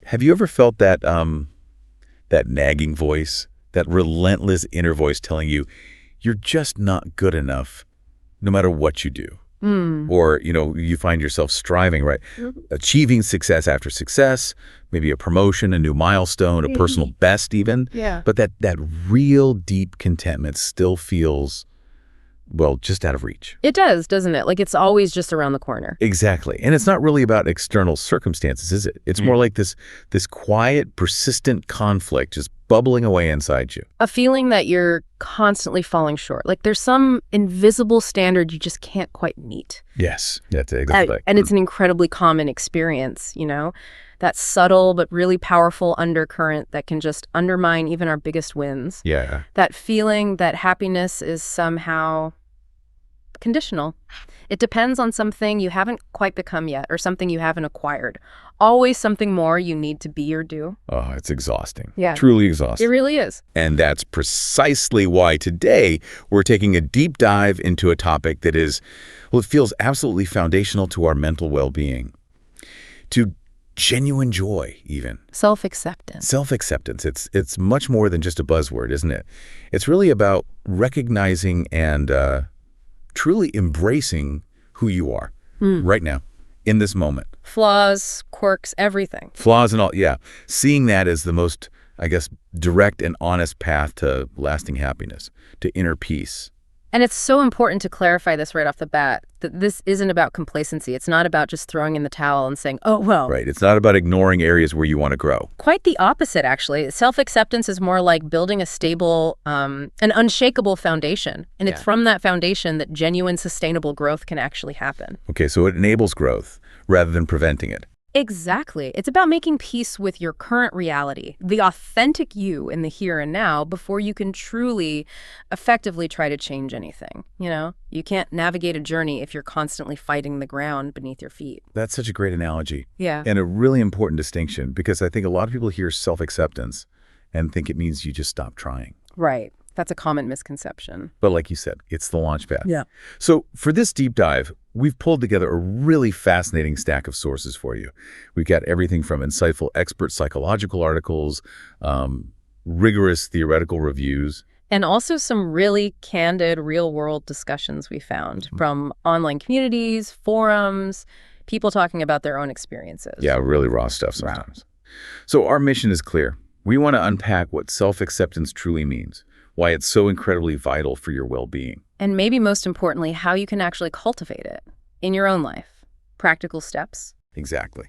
Have you ever felt that that nagging voice, that relentless inner voice telling you you're just not good enough no matter what you do? Mm. Or, you find yourself striving, right? Achieving success after success, maybe a promotion, a new milestone, a personal best even. Yeah. But that real deep contentment still feels, well, just out of reach. It does, doesn't it? Like it's always just around the corner. Exactly. And it's not really about external circumstances, is it? It's more like this quiet, persistent conflict just bubbling away inside you. A feeling that you're constantly falling short. Like there's some invisible standard you just can't quite meet. Yes, that's exactly. And it's an incredibly common experience, that subtle but really powerful undercurrent that can just undermine even our biggest wins. Yeah. That feeling that happiness is somehow conditional. It depends on something you haven't quite become yet or something you haven't acquired. Always something more you need to be or do. Oh, it's exhausting. Yeah. Truly exhausting. It really is. And that's precisely why today we're taking a deep dive into a topic that is, well, it feels absolutely foundational to our mental well-being, to genuine joy even. Self-acceptance. Self-acceptance. It's much more than just a buzzword, isn't it? It's really about recognizing and truly embracing who you are right now, in this moment. Flaws, quirks, everything. Flaws and all, yeah. Seeing that as the most, I guess, direct and honest path to lasting happiness, to inner peace. And it's so important to clarify this right off the bat, that this isn't about complacency. It's not about just throwing in the towel and saying, oh, well. Right. It's not about ignoring areas where you want to grow. Quite the opposite, actually. Self-acceptance is more like building a stable, an unshakable foundation. And it's from that foundation that genuine, sustainable growth can actually happen. Okay, so it enables growth rather than preventing it. Exactly. It's about making peace with your current reality, the authentic you in the here and now, before you can truly, effectively try to change anything. You can't navigate a journey if you're constantly fighting the ground beneath your feet. That's such a great analogy. Yeah. And a really important distinction, because I think a lot of people hear self-acceptance and think it means you just stop trying. Right. That's a common misconception. But like you said, it's the launch pad. Yeah. So for this deep dive, we've pulled together a really fascinating stack of sources for you. We've got everything from insightful expert psychological articles, rigorous theoretical reviews. And also some really candid, real-world discussions we found from online communities, forums, people talking about their own experiences. Yeah, really raw stuff sometimes. So our mission is clear. We want to unpack what self-acceptance truly means, why it's so incredibly vital for your well-being. And maybe most importantly, how you can actually cultivate it in your own life. Practical steps. Exactly.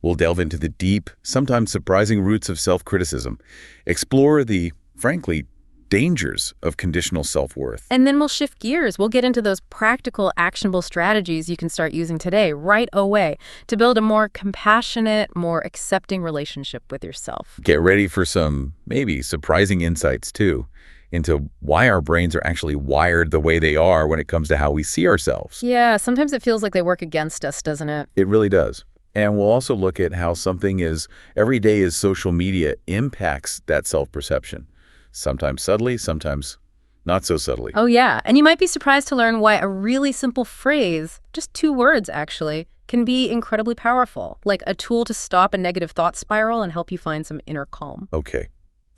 We'll delve into the deep, sometimes surprising roots of self-criticism, explore the, frankly, dangers of conditional self-worth. And then we'll shift gears. We'll get into those practical, actionable strategies you can start using today, right away, to build a more compassionate, more accepting relationship with yourself. Get ready for some, maybe, surprising insights, too, into why our brains are actually wired the way they are when it comes to how we see ourselves. Yeah, sometimes it feels like they work against us, doesn't it? It really does. And we'll also look at how something as everyday as social media impacts that self-perception. Sometimes subtly, sometimes not so subtly. Oh, yeah. And you might be surprised to learn why a really simple phrase, just 2 words actually, can be incredibly powerful, like a tool to stop a negative thought spiral and help you find some inner calm. Okay.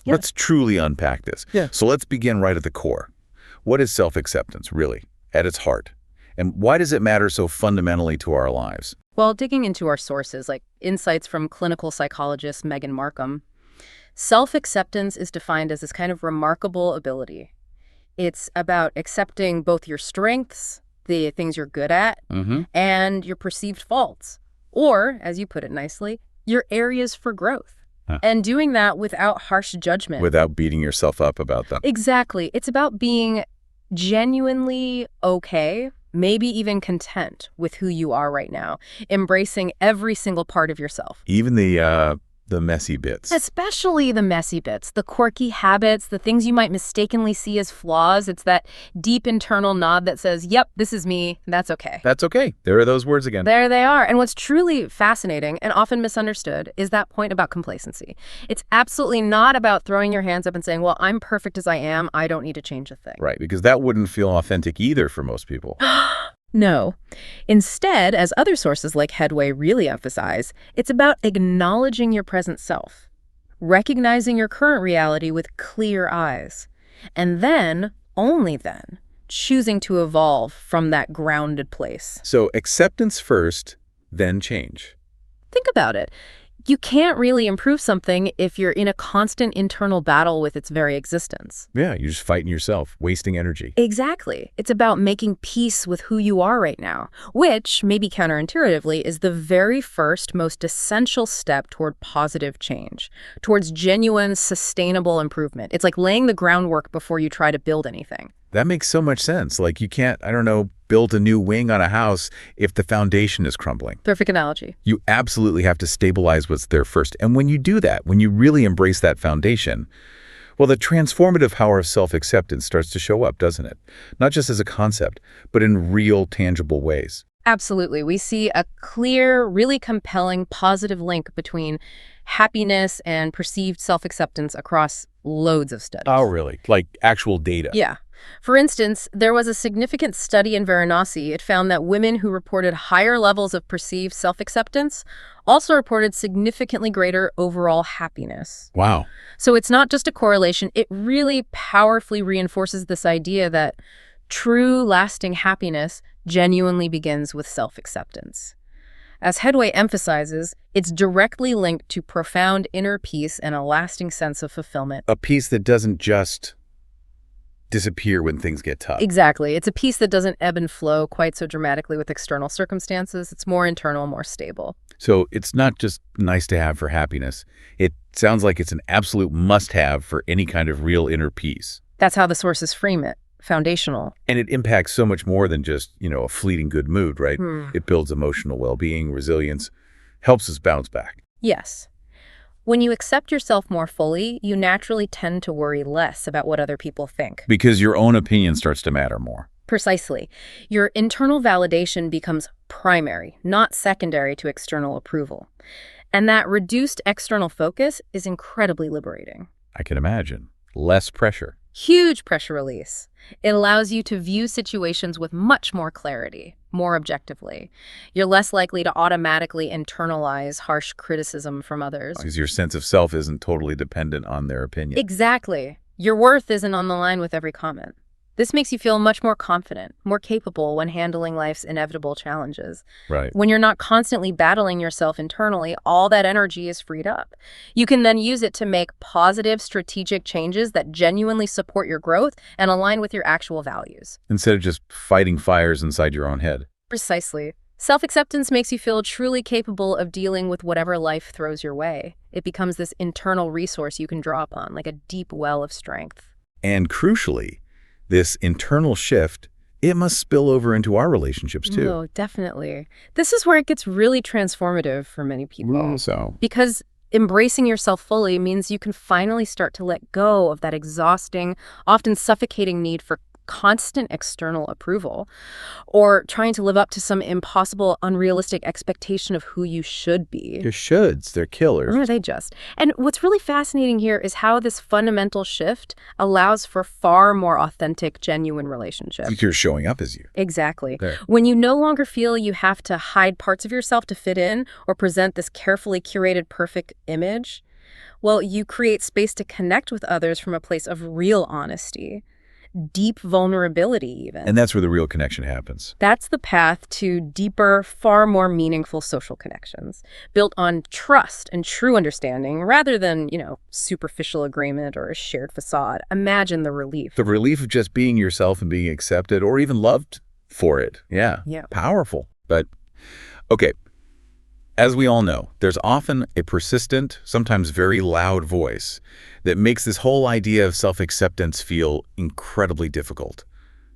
Yeah. Let's truly unpack this. Yeah. So let's begin right at the core. What is self-acceptance, really, at its heart? And why does it matter so fundamentally to our lives? Well, digging into our sources, like insights from clinical psychologist Megan Markham, self-acceptance is defined as this kind of remarkable ability. It's about accepting both your strengths, the things you're good at, and your perceived faults. Or, as you put it nicely, your areas for growth. And doing that without harsh judgment. Without beating yourself up about them. Exactly. It's about being genuinely okay, maybe even content with who you are right now, embracing every single part of yourself. Even the messy bits. Especially the messy bits, the quirky habits, the things you might mistakenly see as flaws. It's that deep internal nod that says, yep, this is me, that's okay. That's okay. There are those words again. There they are. And what's truly fascinating and often misunderstood is that point about complacency. It's absolutely not about throwing your hands up and saying, well, I'm perfect as I am, I don't need to change a thing. Right, because that wouldn't feel authentic either for most people. No. Instead, as other sources like Headway really emphasize, it's about acknowledging your present self, recognizing your current reality with clear eyes, and then, only then, choosing to evolve from that grounded place. So acceptance first, then change. Think about it. You can't really improve something if you're in a constant internal battle with its very existence. Yeah, you're just fighting yourself, wasting energy. Exactly. It's about making peace with who you are right now, which, maybe counterintuitively, is the very first, most essential step toward positive change, towards genuine, sustainable improvement. It's like laying the groundwork before you try to build anything. That makes so much sense. Like you can't, I don't know, build a new wing on a house if the foundation is crumbling. Perfect analogy. You absolutely have to stabilize what's there first. And when you do that, when you really embrace that foundation, well, the transformative power of self-acceptance starts to show up, doesn't it? Not just as a concept, but in real, tangible ways. Absolutely. We see a clear, really compelling, positive link between happiness and perceived self-acceptance across loads of studies. Oh, really? Like actual data? Yeah. For instance, there was a significant study in Varanasi. It found that women who reported higher levels of perceived self-acceptance also reported significantly greater overall happiness. Wow. So it's not just a correlation. It really powerfully reinforces this idea that true, lasting happiness genuinely begins with self-acceptance. As Headway emphasizes, it's directly linked to profound inner peace and a lasting sense of fulfillment. A peace that doesn't just disappear when things get tough. Exactly. It's a peace that doesn't ebb and flow quite so dramatically with external circumstances. It's more internal, more stable. So it's not just nice to have for happiness. It sounds like it's an absolute must-have for any kind of real inner peace. That's how the sources frame it. Foundational. And it impacts so much more than just, a fleeting good mood, right? It builds emotional well-being, resilience, helps us bounce back. Yes. When you accept yourself more fully, you naturally tend to worry less about what other people think. Because your own opinion starts to matter more. Precisely. Your internal validation becomes primary, not secondary to external approval. And that reduced external focus is incredibly liberating. I can imagine. Less pressure. Huge pressure release. It allows you to view situations with much more clarity, more objectively. You're less likely to automatically internalize harsh criticism from others. Because your sense of self isn't totally dependent on their opinion. Exactly. Your worth isn't on the line with every comment. This makes you feel much more confident, more capable when handling life's inevitable challenges. Right. When you're not constantly battling yourself internally, all that energy is freed up. You can then use it to make positive, strategic changes that genuinely support your growth and align with your actual values. Instead of just fighting fires inside your own head. Precisely. Self-acceptance makes you feel truly capable of dealing with whatever life throws your way. It becomes this internal resource you can draw upon, like a deep well of strength. And crucially, this internal shift, it must spill over into our relationships too. No, definitely. This is where it gets really transformative for many people. Because embracing yourself fully means you can finally start to let go of that exhausting, often suffocating need for constant external approval, or trying to live up to some impossible, unrealistic expectation of who you should be. They're shoulds, they're killers. Or are they just? And what's really fascinating here is how this fundamental shift allows for far more authentic, genuine relationships. You're showing up as you. Exactly. There. When you no longer feel you have to hide parts of yourself to fit in or present this carefully curated perfect image, well, you create space to connect with others from a place of real honesty. Deep vulnerability, even. And that's where the real connection happens. That's the path to deeper, far more meaningful social connections, built on trust and true understanding rather than, superficial agreement or a shared facade. Imagine the relief. The relief of just being yourself and being accepted or even loved for it. Yeah. Powerful. But, okay. As we all know, there's often a persistent, sometimes very loud voice that makes this whole idea of self-acceptance feel incredibly difficult,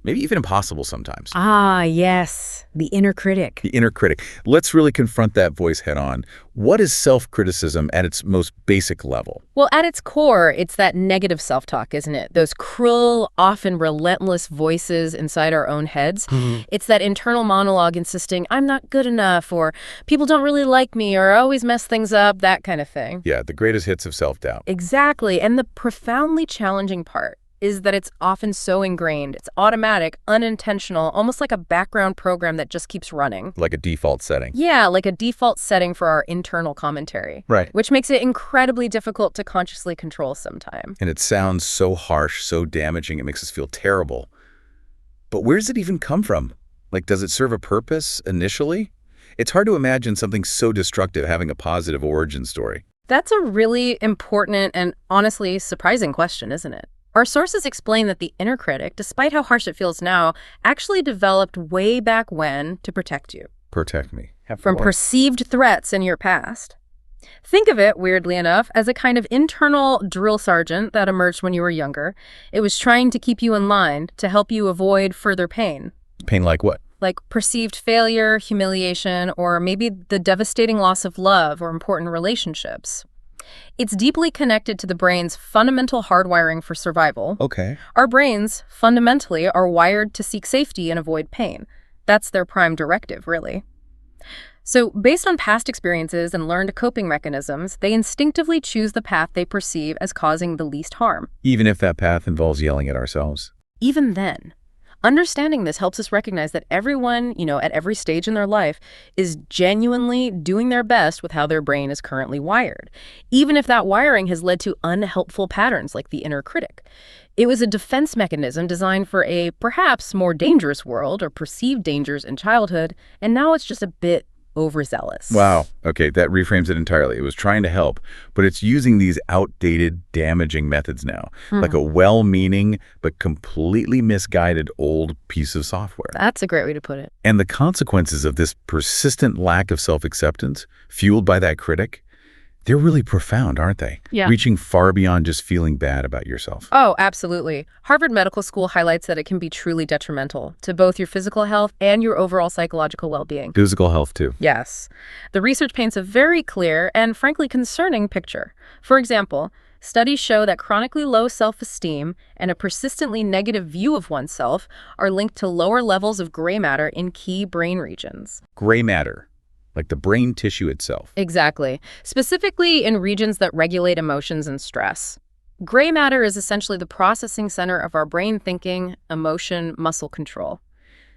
maybe even impossible sometimes. Ah, yes, the inner critic. The inner critic. Let's really confront that voice head on. What is self-criticism at its most basic level? Well, at its core, it's that negative self-talk, isn't it? Those cruel, often relentless voices inside our own heads. It's that internal monologue insisting, I'm not good enough, or people don't really like me, or I always mess things up, that kind of thing. Yeah, the greatest hits of self-doubt. Exactly. And the profoundly challenging part is that it's often so ingrained. It's automatic, unintentional, almost like a background program that just keeps running. Like a default setting. Yeah, like a default setting for our internal commentary. Right. Which makes it incredibly difficult to consciously control sometimes. And it sounds so harsh, so damaging, it makes us feel terrible. But where does it even come from? Like, does it serve a purpose initially? It's hard to imagine something so destructive having a positive origin story. That's a really important and honestly surprising question, isn't it? Our sources explain that the inner critic, despite how harsh it feels now, actually developed way back when to protect you. Protect me. From perceived threats in your past. Think of it, weirdly enough, as a kind of internal drill sergeant that emerged when you were younger. It was trying to keep you in line, to help you avoid further pain. Pain like what? Like perceived failure, humiliation, or maybe the devastating loss of love or important relationships. It's deeply connected to the brain's fundamental hardwiring for survival. Okay. Our brains, fundamentally, are wired to seek safety and avoid pain. That's their prime directive, really. So, based on past experiences and learned coping mechanisms, they instinctively choose the path they perceive as causing the least harm. Even if that path involves yelling at ourselves. Even then. Understanding this helps us recognize that everyone, at every stage in their life is genuinely doing their best with how their brain is currently wired, even if that wiring has led to unhelpful patterns like the inner critic. It was a defense mechanism designed for a perhaps more dangerous world or perceived dangers in childhood, and now it's just a bit overzealous. Wow. Okay, that reframes it entirely. It was trying to help, but it's using these outdated, damaging methods now, like a well-meaning but completely misguided old piece of software. That's a great way to put it. And the consequences of this persistent lack of self-acceptance, fueled by that critic, they're really profound, aren't they? Yeah. Reaching far beyond just feeling bad about yourself. Oh, absolutely. Harvard Medical School highlights that it can be truly detrimental to both your physical health and your overall psychological well-being. Physical health, too. Yes. The research paints a very clear and frankly concerning picture. For example, studies show that chronically low self-esteem and a persistently negative view of oneself are linked to lower levels of gray matter in key brain regions. Gray matter. Like the brain tissue itself. Exactly. Specifically in regions that regulate emotions and stress. Gray matter is essentially the processing center of our brain thinking, emotion, muscle control.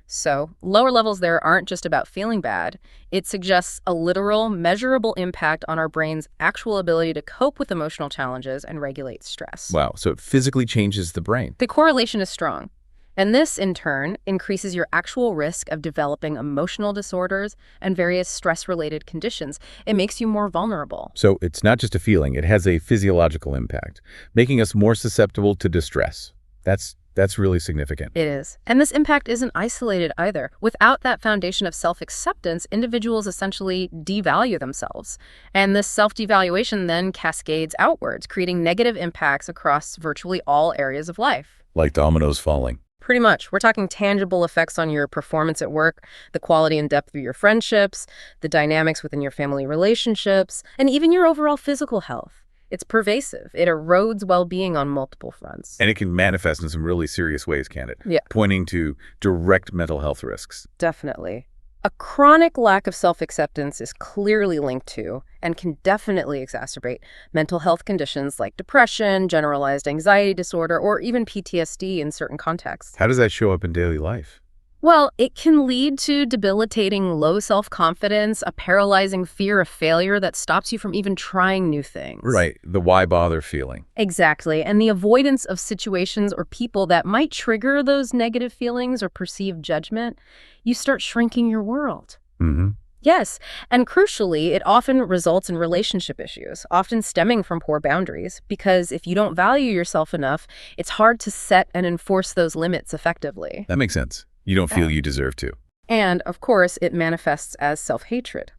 So, lower levels there aren't just about feeling bad. It suggests a literal, measurable impact on our brain's actual ability to cope with emotional challenges and regulate stress. Wow, so it physically changes the brain. The correlation is strong. And this, in turn, increases your actual risk of developing emotional disorders and various stress-related conditions. It makes you more vulnerable. So it's not just a feeling, it has a physiological impact, making us more susceptible to distress. That's really significant. It is. And this impact isn't isolated either. Without that foundation of self-acceptance, individuals essentially devalue themselves. And this self-devaluation then cascades outwards, creating negative impacts across virtually all areas of life. Like dominoes falling. Pretty much. We're talking tangible effects on your performance at work, the quality and depth of your friendships, the dynamics within your family relationships, and even your overall physical health. It's pervasive. It erodes well-being on multiple fronts. And it can manifest in some really serious ways, can't it? Yeah. Pointing to direct mental health risks. Definitely. A chronic lack of self-acceptance is clearly linked to and can definitely exacerbate mental health conditions like depression, generalized anxiety disorder, or even PTSD in certain contexts. How does that show up in daily life? Well, it can lead to debilitating low self-confidence, a paralyzing fear of failure that stops you from even trying new things. Right, the why bother feeling. Exactly, and the avoidance of situations or people that might trigger those negative feelings or perceived judgment. You start shrinking your world. Mm-hmm. Yes, and crucially, it often results in relationship issues, often stemming from poor boundaries, because if you don't value yourself enough, it's hard to set and enforce those limits effectively. That makes sense. You don't feel you deserve to. And, of course, it manifests as self-hatred,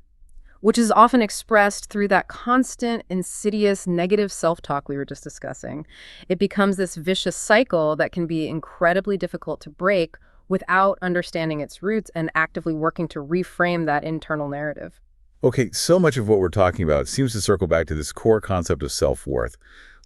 which is often expressed through that constant, insidious, negative self-talk we were just discussing. It becomes this vicious cycle that can be incredibly difficult to break without understanding its roots and actively working to reframe that internal narrative. Okay, so much of what we're talking about seems to circle back to this core concept of self-worth.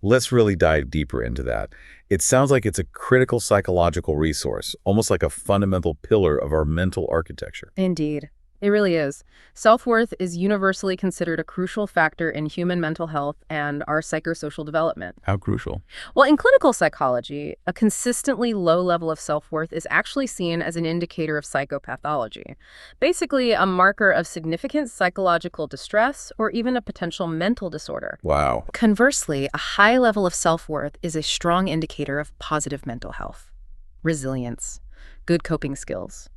Let's really dive deeper into that. It sounds like it's a critical psychological resource, almost like a fundamental pillar of our mental architecture. Indeed. It really is. Self-worth is universally considered a crucial factor in human mental health and our psychosocial development. How crucial. Well, in clinical psychology, a consistently low level of self-worth is actually seen as an indicator of psychopathology, basically a marker of significant psychological distress or even a potential mental disorder. Wow. Conversely, a high level of self-worth is a strong indicator of positive mental health, resilience, good coping skills.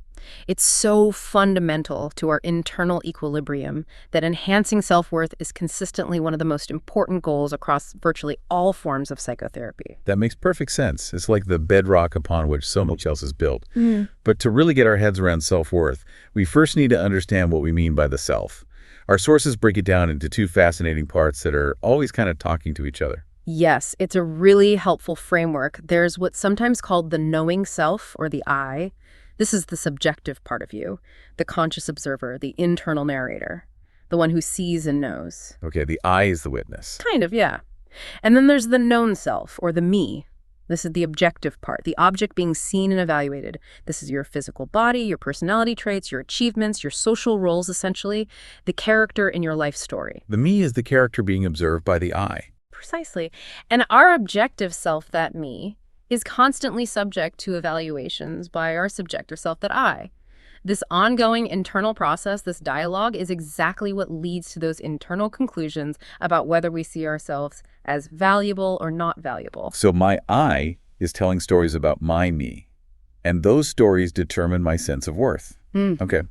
It's so fundamental to our internal equilibrium that enhancing self-worth is consistently one of the most important goals across virtually all forms of psychotherapy. That makes perfect sense. It's like the bedrock upon which so much else is built. Mm. But to really get our heads around self-worth, we first need to understand what we mean by the self. Our sources break it down into two fascinating parts that are always kind of talking to each other. Yes, it's a really helpful framework. There's what's sometimes called the knowing self, or the I. This is the subjective part of you, the conscious observer, the internal narrator, the one who sees and knows. Okay, the I is the witness. Kind of, yeah. And then there's the known self, or the me. This is the objective part, the object being seen and evaluated. This is your physical body, your personality traits, your achievements, your social roles, essentially, the character in your life story. The me is the character being observed by the I. Precisely. And our objective self, that me, is constantly subject to evaluations by our subjective self, that I. This ongoing internal process, this dialogue, is exactly what leads to those internal conclusions about whether we see ourselves as valuable or not valuable. So my I is telling stories about my me, and those stories determine my sense of worth. Okay.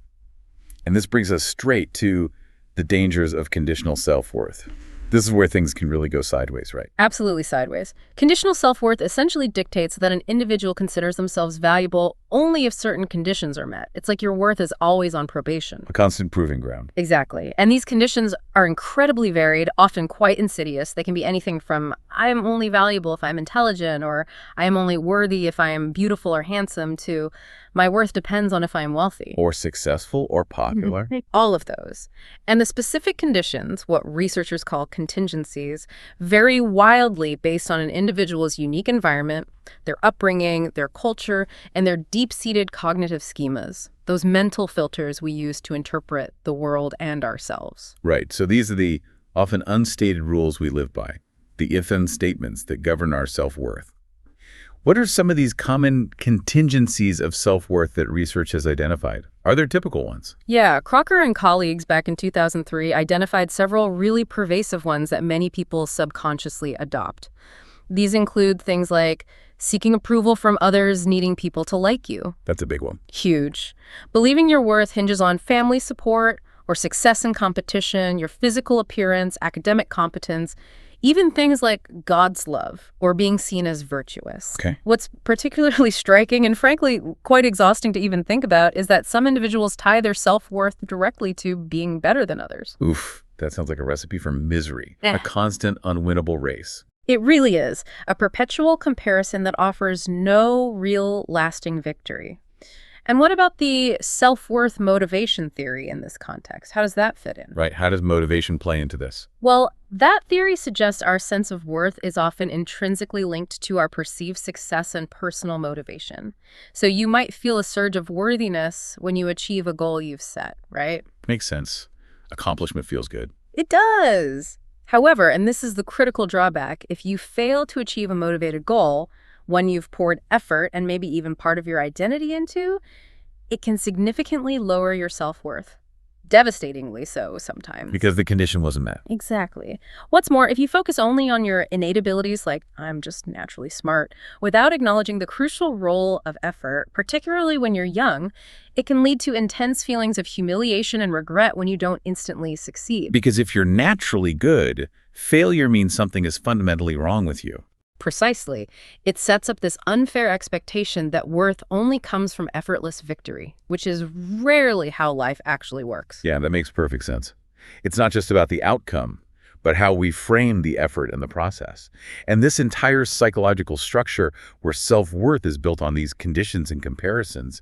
And this brings us straight to the dangers of conditional self-worth. This is where things can really go sideways, right? Absolutely sideways. Conditional self-worth essentially dictates that an individual considers themselves valuable only if certain conditions are met. It's like your worth is always on probation. A constant proving ground. Exactly. And these conditions are incredibly varied, often quite insidious. They can be anything from, I am only valuable if I'm intelligent, or I am only worthy if I am beautiful or handsome, to my worth depends on if I am wealthy. Or successful or popular. All of those. And the specific conditions, what researchers call contingencies, vary wildly based on an individual's unique environment, their upbringing, their culture, and their deep-seated cognitive schemas, those mental filters we use to interpret the world and ourselves. Right. So these are the often unstated rules we live by, the if-then statements that govern our self-worth. What are some of these common contingencies of self-worth that research has identified? Are there typical ones? Yeah, Crocker and colleagues back in 2003 identified several really pervasive ones that many people subconsciously adopt. These include things like seeking approval from others, needing people to like you. That's a big one. Huge. Believing your worth hinges on family support or success in competition, your physical appearance, academic competence, even things like God's love or being seen as virtuous. Okay. What's particularly striking and frankly quite exhausting to even think about is that some individuals tie their self-worth directly to being better than others. Oof, that sounds like a recipe for misery. A constant, unwinnable race. It really is. A perpetual comparison that offers no real lasting victory. And what about the self-worth motivation theory in this context? How does that fit in? Right. How does motivation play into this? Well, that theory suggests our sense of worth is often intrinsically linked to our perceived success and personal motivation. So you might feel a surge of worthiness when you achieve a goal you've set, right? Makes sense. Accomplishment feels good. It does. However, and this is the critical drawback, if you fail to achieve a motivated goal, one you've poured effort and maybe even part of your identity into, it can significantly lower your self-worth. Devastatingly so sometimes. Because the condition wasn't met. Exactly. What's more, if you focus only on your innate abilities, like I'm just naturally smart, without acknowledging the crucial role of effort, particularly when you're young, it can lead to intense feelings of humiliation and regret when you don't instantly succeed. Because if you're naturally good, failure means something is fundamentally wrong with you. Precisely. It sets up this unfair expectation that worth only comes from effortless victory, which is rarely how life actually works. Yeah, that makes perfect sense. It's not just about the outcome, but how we frame the effort and the process. And this entire psychological structure where self-worth is built on these conditions and comparisons,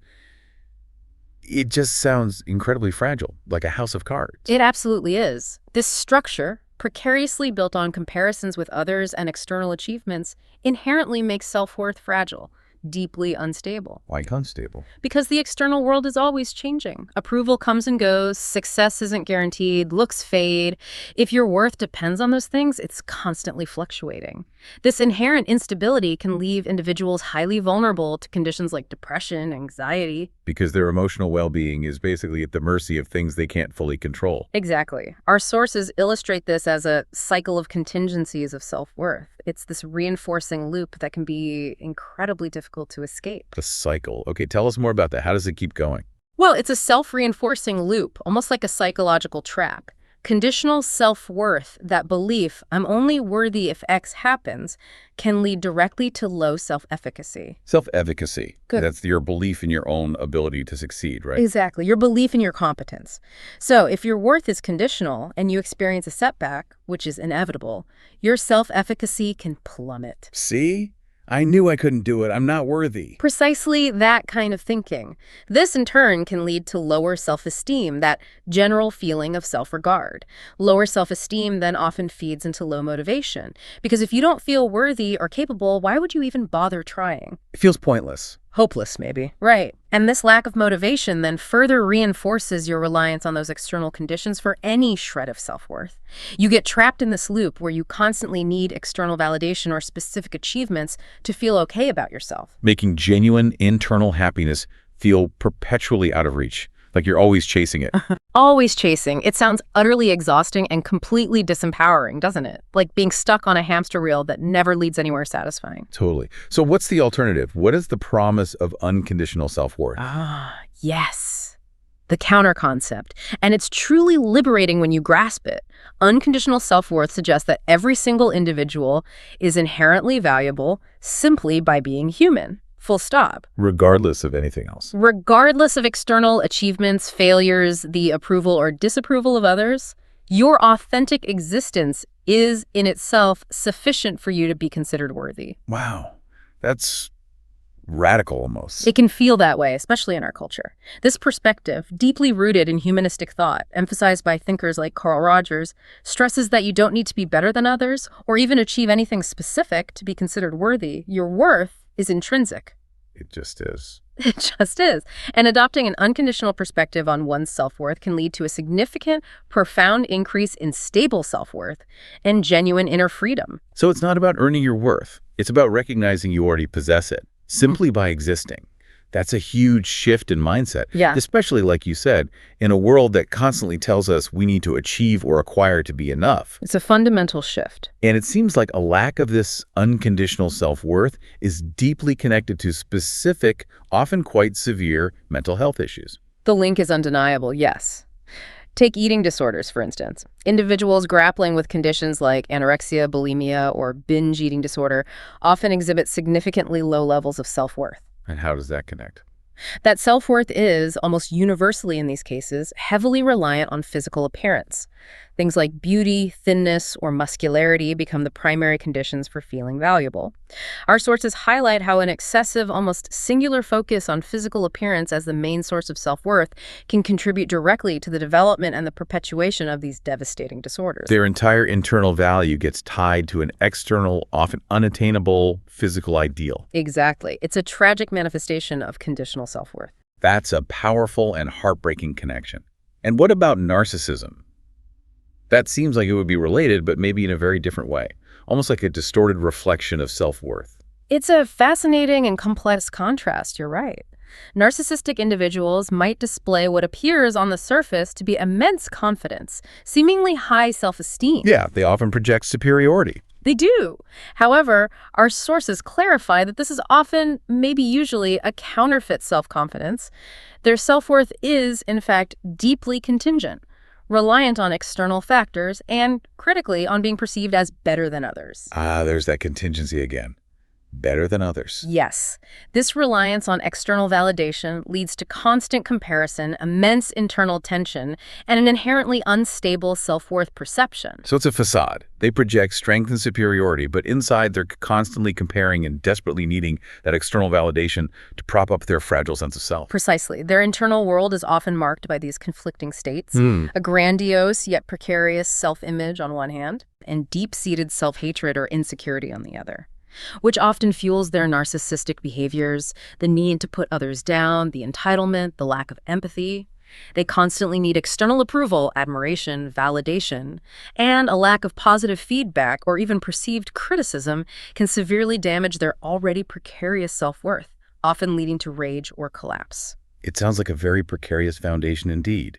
it just sounds incredibly fragile, like a house of cards. It absolutely is. This structure, precariously built on comparisons with others and external achievements, inherently makes self-worth fragile deeply unstable. Why unstable? Because the external world is always changing. Approval comes and goes, success isn't guaranteed, looks fade. If your worth depends on those things, it's constantly fluctuating. This inherent instability can leave individuals highly vulnerable to conditions like depression, anxiety. Because their emotional well-being is basically at the mercy of things they can't fully control. Exactly. Our sources illustrate this as a cycle of contingencies of self-worth. It's this reinforcing loop that can be incredibly difficult to escape. The cycle. Okay, tell us more about that. How does it keep going? Well, it's a self-reinforcing loop, almost like a psychological trap. Conditional self-worth, that belief, I'm only worthy if X happens, can lead directly to low self-efficacy. Self-efficacy. Good. That's your belief in your own ability to succeed, right? Exactly, your belief in your competence. So if your worth is conditional and you experience a setback, which is inevitable, your self-efficacy can plummet. See? I knew I couldn't do it. I'm not worthy. Precisely that kind of thinking. This, in turn, can lead to lower self-esteem, that general feeling of self-regard. Lower self-esteem then often feeds into low motivation. Because if you don't feel worthy or capable, why would you even bother trying? It feels pointless. Hopeless, maybe. Right. And this lack of motivation then further reinforces your reliance on those external conditions for any shred of self-worth. You get trapped in this loop where you constantly need external validation or specific achievements to feel okay about yourself. Making genuine internal happiness feel perpetually out of reach. Like you're always chasing it. Always chasing. It sounds utterly exhausting and completely disempowering, doesn't it? Like being stuck on a hamster wheel that never leads anywhere satisfying. Totally. So what's the alternative? What is the promise of unconditional self-worth? Yes. The counter concept. And it's truly liberating when you grasp it. Unconditional self-worth suggests that every single individual is inherently valuable simply by being human. Full stop. Regardless of anything else. Regardless of external achievements, failures, the approval or disapproval of others, your authentic existence is in itself sufficient for you to be considered worthy. Wow. That's radical almost. It can feel that way, especially in our culture. This perspective, deeply rooted in humanistic thought, emphasized by thinkers like Carl Rogers, stresses that you don't need to be better than others or even achieve anything specific to be considered worthy. Your worth is intrinsic. It just is. It just is. And adopting an unconditional perspective on one's self-worth can lead to a significant, profound increase in stable self-worth and genuine inner freedom. So it's not about earning your worth. It's about recognizing you already possess it, simply by existing. That's a huge shift in mindset, especially, like you said, in a world that constantly tells us we need to achieve or acquire to be enough. It's a fundamental shift. And it seems like a lack of this unconditional self-worth is deeply connected to specific, often quite severe mental health issues. The link is undeniable, yes. Take eating disorders, for instance. Individuals grappling with conditions like anorexia, bulimia, or binge eating disorder often exhibit significantly low levels of self-worth. And how does that connect? That self-worth is, almost universally in these cases, heavily reliant on physical appearance. Things like beauty, thinness, or muscularity become the primary conditions for feeling valuable. Our sources highlight how an excessive, almost singular focus on physical appearance as the main source of self-worth can contribute directly to the development and the perpetuation of these devastating disorders. Their entire internal value gets tied to an external, often unattainable physical ideal. Exactly. It's a tragic manifestation of conditional self-worth. That's a powerful and heartbreaking connection. And what about narcissism? That seems like it would be related, but maybe in a very different way, almost like a distorted reflection of self-worth. It's a fascinating and complex contrast, you're right. Narcissistic individuals might display what appears on the surface to be immense confidence, seemingly high self-esteem. Yeah, they often project superiority. They do. However, our sources clarify that this is often, maybe usually, a counterfeit self-confidence. Their self-worth is, in fact, deeply contingent, reliant on external factors, and, critically, on being perceived as better than others. There's that contingency again. Better than others. Yes. This reliance on external validation leads to constant comparison, immense internal tension, and an inherently unstable self-worth perception. So it's a facade. They project strength and superiority, but inside they're constantly comparing and desperately needing that external validation to prop up their fragile sense of self. Precisely. Their internal world is often marked by these conflicting states, a grandiose yet precarious self-image on one hand, and deep-seated self-hatred or insecurity on the other. which often fuels their narcissistic behaviors, the need to put others down, the entitlement, the lack of empathy. They constantly need external approval, admiration, validation, and a lack of positive feedback or even perceived criticism can severely damage their already precarious self-worth, often leading to rage or collapse. It sounds like a very precarious foundation indeed.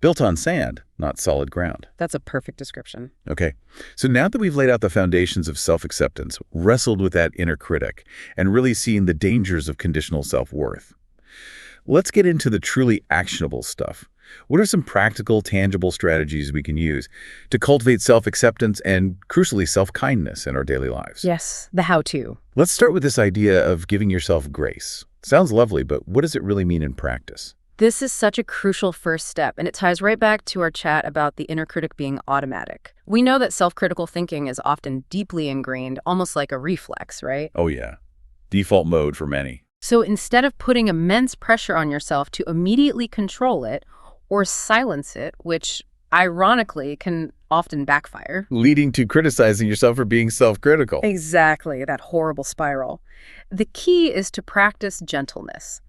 Built on sand, not solid ground. That's a perfect description. Okay, so now that we've laid out the foundations of self-acceptance, wrestled with that inner critic, and really seen the dangers of conditional self-worth, let's get into the truly actionable stuff. What are some practical, tangible strategies we can use to cultivate self-acceptance and, crucially, self-kindness in our daily lives? Yes, the how-to. Let's start with this idea of giving yourself grace. Sounds lovely, but what does it really mean in practice? This is such a crucial first step, and it ties right back to our chat about the inner critic being automatic. We know that self-critical thinking is often deeply ingrained, almost like a reflex, right? Oh yeah, default mode for many. So instead of putting immense pressure on yourself to immediately control it or silence it, which ironically can often backfire. Leading to criticizing yourself for being self-critical. Exactly, that horrible spiral. The key is to practice gentleness.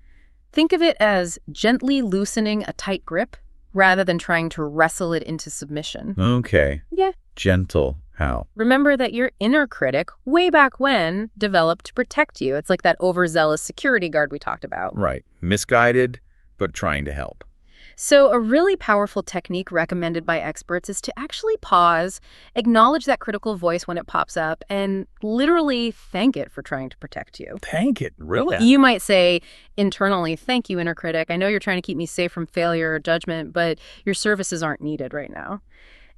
Think of it as gently loosening a tight grip rather than trying to wrestle it into submission. Okay. Yeah. Gentle. How? Remember that your inner critic, way back when, developed to protect you. It's like that overzealous security guard we talked about. Right. Misguided, but trying to help. So a really powerful technique recommended by experts is to actually pause, acknowledge that critical voice when it pops up, and literally thank it for trying to protect you. Thank it, really? You might say internally, thank you, inner critic. I know you're trying to keep me safe from failure or judgment, but your services aren't needed right now.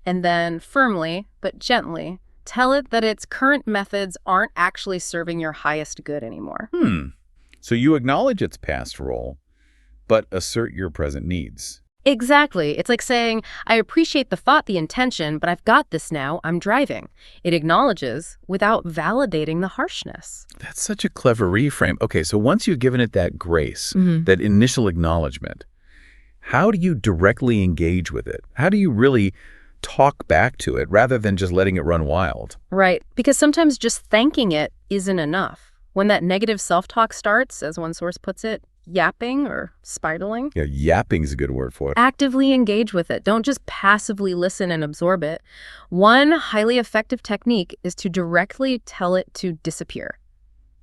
And then firmly, but gently, tell it that its current methods aren't actually serving your highest good anymore. So you acknowledge its past role, but assert your present needs. Exactly. It's like saying, I appreciate the thought, the intention, but I've got this now, I'm driving. It acknowledges without validating the harshness. That's such a clever reframe. Okay, so once you've given it that grace, that initial acknowledgement, how do you directly engage with it? How do you really talk back to it rather than just letting it run wild? Right, because sometimes just thanking it isn't enough. When that negative self-talk starts, as one source puts it, yapping or spiraling. Yeah, yapping is a good word for it. Actively engage with it. Don't just passively listen and absorb it. One highly effective technique is to directly tell it to disappear,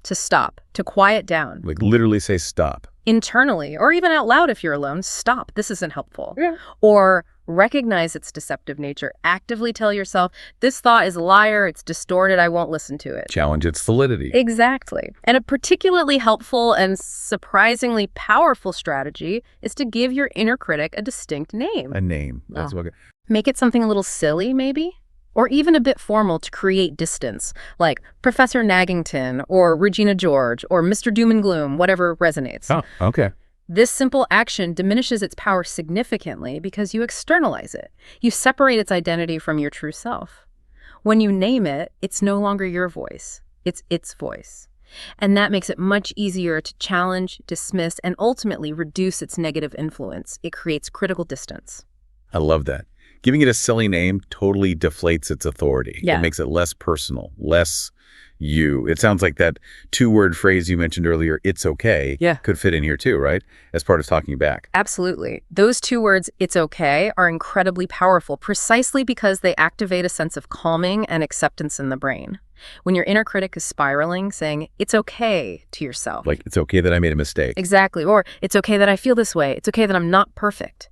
to stop, to quiet down. Like literally say stop. Internally, or even out loud if you're alone, stop. This isn't helpful. Yeah. Or recognize its deceptive nature. Actively tell yourself, this thought is a liar, it's distorted, I won't listen to it. Challenge its validity. Exactly. And a particularly helpful and surprisingly powerful strategy is to give your inner critic a distinct name. A name. That's what. Make it something a little silly, maybe? Or even a bit formal to create distance, like Professor Naggington, or Regina George, or Mr. Doom and Gloom, whatever resonates. Oh, okay. This simple action diminishes its power significantly because you externalize it. You separate its identity from your true self. When you name it, it's no longer your voice. It's its voice. And that makes it much easier to challenge, dismiss, and ultimately reduce its negative influence. It creates critical distance. I love that. Giving it a silly name totally deflates its authority. Yeah. It makes it less personal, less you. It sounds like that two-word phrase you mentioned earlier, it's okay, could fit in here too, right? As part of talking back. Absolutely. Those two words, it's okay, are incredibly powerful precisely because they activate a sense of calming and acceptance in the brain. When your inner critic is spiraling, saying, it's okay to yourself. Like, it's okay that I made a mistake. Exactly. Or, it's okay that I feel this way. It's okay that I'm not perfect.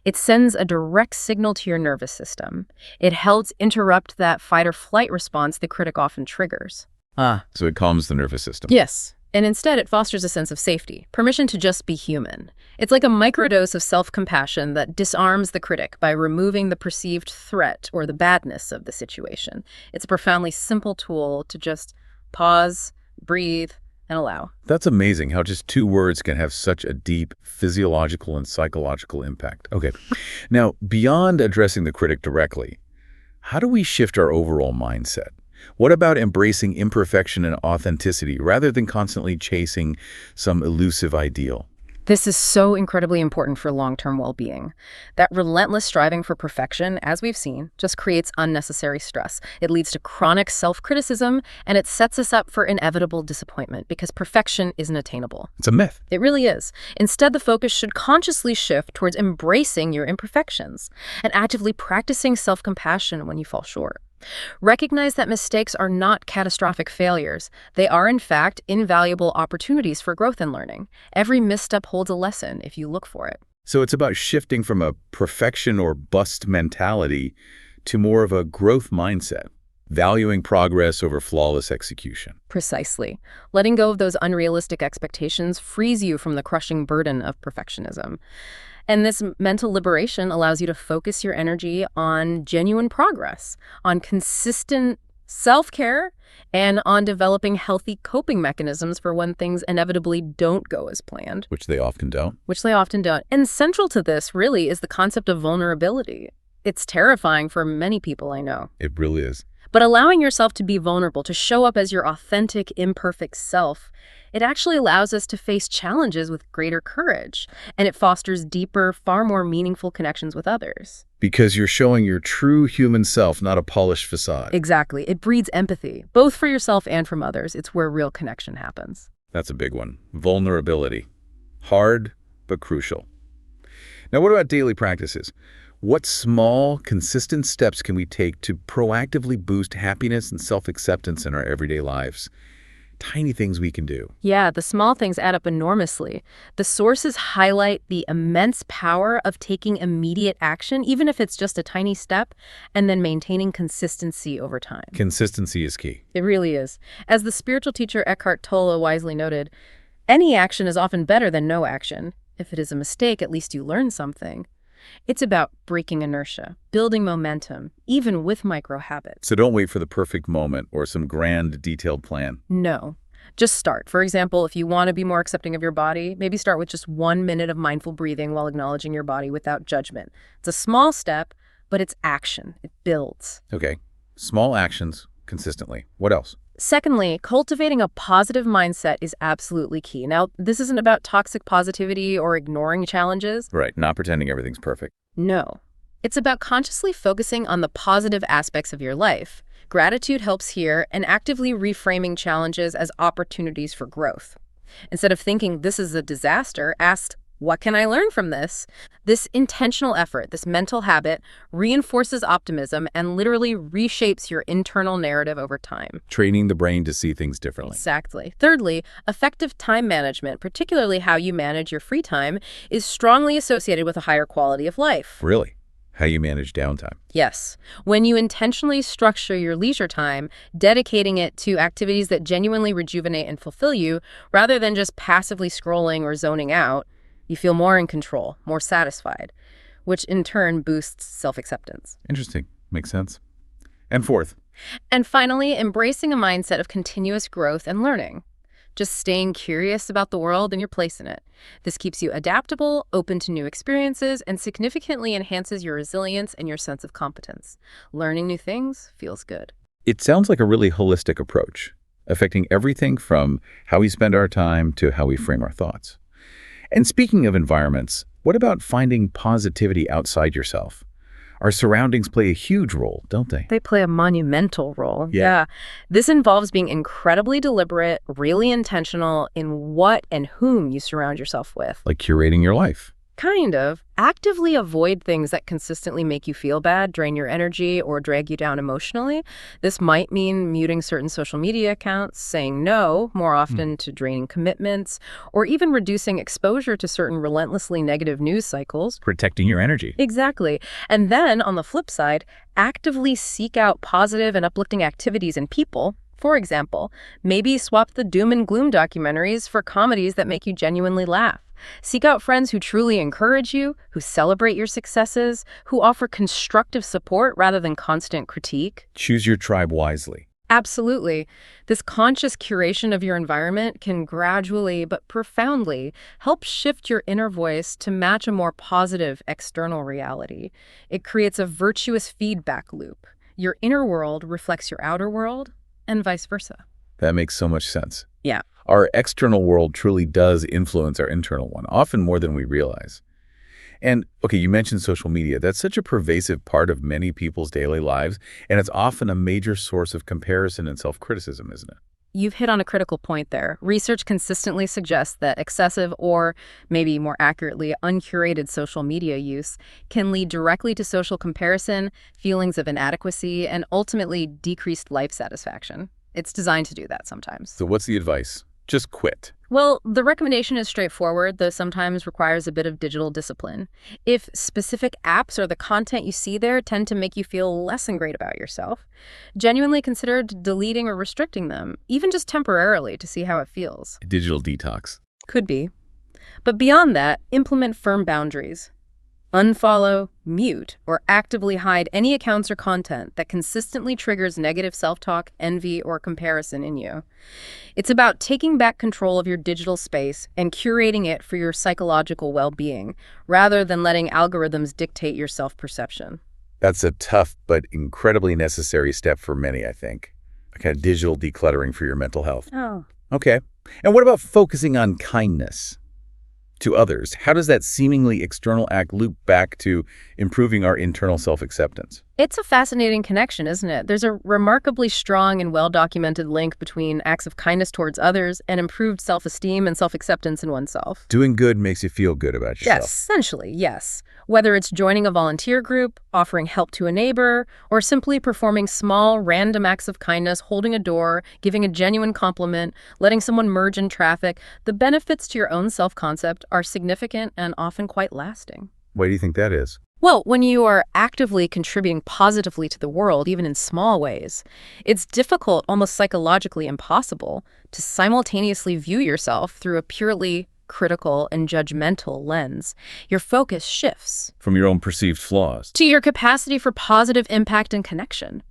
It sends a direct signal to your nervous system. It helps interrupt that fight or flight response the critic often triggers. So it calms the nervous system. Yes. And instead, it fosters a sense of safety, permission to just be human. It's like a microdose of self-compassion that disarms the critic by removing the perceived threat or the badness of the situation. It's a profoundly simple tool to just pause, breathe, and allow. That's amazing how just two words can have such a deep physiological and psychological impact. Okay. Now, beyond addressing the critic directly, how do we shift our overall mindset? What about embracing imperfection and authenticity rather than constantly chasing some elusive ideal? This is so incredibly important for long-term well-being. That relentless striving for perfection, as we've seen, just creates unnecessary stress. It leads to chronic self-criticism, and it sets us up for inevitable disappointment because perfection isn't attainable. It's a myth. It really is. Instead, the focus should consciously shift towards embracing your imperfections and actively practicing self-compassion when you fall short. Recognize that mistakes are not catastrophic failures. They are, in fact, invaluable opportunities for growth and learning. Every misstep holds a lesson if you look for it. So it's about shifting from a perfection or bust mentality to more of a growth mindset, valuing progress over flawless execution. Precisely. Letting go of those unrealistic expectations frees you from the crushing burden of perfectionism. And this mental liberation allows you to focus your energy on genuine progress, on consistent self-care, and on developing healthy coping mechanisms for when things inevitably don't go as planned. Which they often don't. And central to this, really, is the concept of vulnerability. It's terrifying for many people I know. It really is. But allowing yourself to be vulnerable, to show up as your authentic, imperfect self, it actually allows us to face challenges with greater courage, and it fosters deeper, far more meaningful connections with others. Because you're showing your true human self, not a polished facade. Exactly. It breeds empathy, both for yourself and from others. It's where real connection happens. That's a big one. Vulnerability. Hard, but crucial. Now, what about daily practices? What small, consistent steps can we take to proactively boost happiness and self-acceptance in our everyday lives? Tiny things we can do. Yeah, the small things add up enormously. The sources highlight the immense power of taking immediate action, even if it's just a tiny step, and then maintaining consistency over time. Consistency is key. It really is. As the spiritual teacher Eckhart Tolle wisely noted, any action is often better than no action. If it is a mistake, at least you learn something. It's about breaking inertia, building momentum, even with micro habits. So don't wait for the perfect moment or some grand, detailed plan. No. Just start. For example, if you want to be more accepting of your body, maybe start with just 1 minute of mindful breathing while acknowledging your body without judgment. It's a small step, but it's action. It builds. Okay. Small actions consistently. What else? Secondly, cultivating a positive mindset is absolutely key. Now, this isn't about toxic positivity or ignoring challenges. Right. Not pretending everything's perfect. No. It's about consciously focusing on the positive aspects of your life. Gratitude helps here, and actively reframing challenges as opportunities for growth. Instead of thinking this is a disaster, ask, what can I learn from this? This intentional effort, this mental habit, reinforces optimism and literally reshapes your internal narrative over time. Training the brain to see things differently. Exactly. Thirdly, effective time management, particularly how you manage your free time, is strongly associated with a higher quality of life. Really? How you manage downtime. Yes. When you intentionally structure your leisure time, dedicating it to activities that genuinely rejuvenate and fulfill you, rather than just passively scrolling or zoning out, you feel more in control, more satisfied, which in turn boosts self-acceptance. Interesting. Makes sense. And fourth. And finally, embracing a mindset of continuous growth and learning. Just staying curious about the world and your place in it. This keeps you adaptable, open to new experiences, and significantly enhances your resilience and your sense of competence. Learning new things feels good. It sounds like a really holistic approach, affecting everything from how we spend our time to how we frame our thoughts. And speaking of environments, what about finding positivity outside yourself? Our surroundings play a huge role, don't they? They play a monumental role. Yeah. This involves being incredibly deliberate, really intentional in what and whom you surround yourself with. Like curating your life. Kind of. Actively avoid things that consistently make you feel bad, drain your energy, or drag you down emotionally. This might mean muting certain social media accounts, saying no more often to draining commitments, or even reducing exposure to certain relentlessly negative news cycles. Protecting your energy. Exactly. And then, on the flip side, actively seek out positive and uplifting activities and people. For example, maybe swap the doom and gloom documentaries for comedies that make you genuinely laugh. Seek out friends who truly encourage you, who celebrate your successes, who offer constructive support rather than constant critique. Choose your tribe wisely. Absolutely. This conscious curation of your environment can gradually but profoundly help shift your inner voice to match a more positive external reality. It creates a virtuous feedback loop. Your inner world reflects your outer world, and vice versa. That makes so much sense. Yeah. Our external world truly does influence our internal one, often more than we realize. And, okay, you mentioned social media. That's such a pervasive part of many people's daily lives, and it's often a major source of comparison and self-criticism, isn't it? You've hit on a critical point there. Research consistently suggests that excessive or, maybe more accurately, uncurated social media use can lead directly to social comparison, feelings of inadequacy, and ultimately decreased life satisfaction. It's designed to do that sometimes. So what's the advice? Just quit. Well, the recommendation is straightforward, though sometimes requires a bit of digital discipline. If specific apps or the content you see there tend to make you feel less than great about yourself, genuinely consider deleting or restricting them, even just temporarily, to see how it feels. Digital detox. Could be. But beyond that, implement firm boundaries. Unfollow, mute, or actively hide any accounts or content that consistently triggers negative self-talk, envy, or comparison in you. It's about taking back control of your digital space and curating it for your psychological well-being, rather than letting algorithms dictate your self-perception. That's a tough but incredibly necessary step for many, I think. A kind of digital decluttering for your mental health. Oh. Okay. And what about focusing on kindness to others? How does that seemingly external act loop back to improving our internal self-acceptance? It's a fascinating connection, isn't it? There's a remarkably strong and well-documented link between acts of kindness towards others and improved self-esteem and self-acceptance in oneself. Doing good makes you feel good about yourself. Yes, essentially, yes. Whether it's joining a volunteer group, offering help to a neighbor, or simply performing small, random acts of kindness, holding a door, giving a genuine compliment, letting someone merge in traffic, the benefits to your own self-concept are significant and often quite lasting. Why do you think that is? Well, when you are actively contributing positively to the world, even in small ways, it's difficult, almost psychologically impossible, to simultaneously view yourself through a purely critical and judgmental lens. Your focus shifts From your own perceived flaws. to your capacity for positive impact and connection.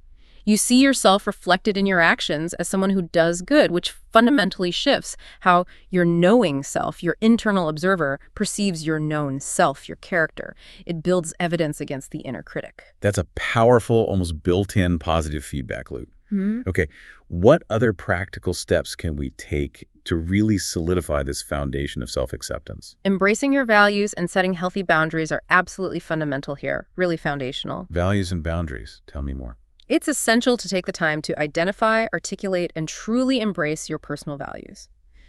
You see yourself reflected in your actions as someone who does good, which fundamentally shifts how your knowing self, your internal observer, perceives your known self, your character. It builds evidence against the inner critic. That's a powerful, almost built-in positive feedback loop. Hmm? Okay, what other practical steps can we take to really solidify this foundation of self-acceptance? Embracing your values and setting healthy boundaries are absolutely fundamental here, really foundational. Values and boundaries. Tell me more. It's essential to take the time to identify, articulate, and truly embrace your personal values,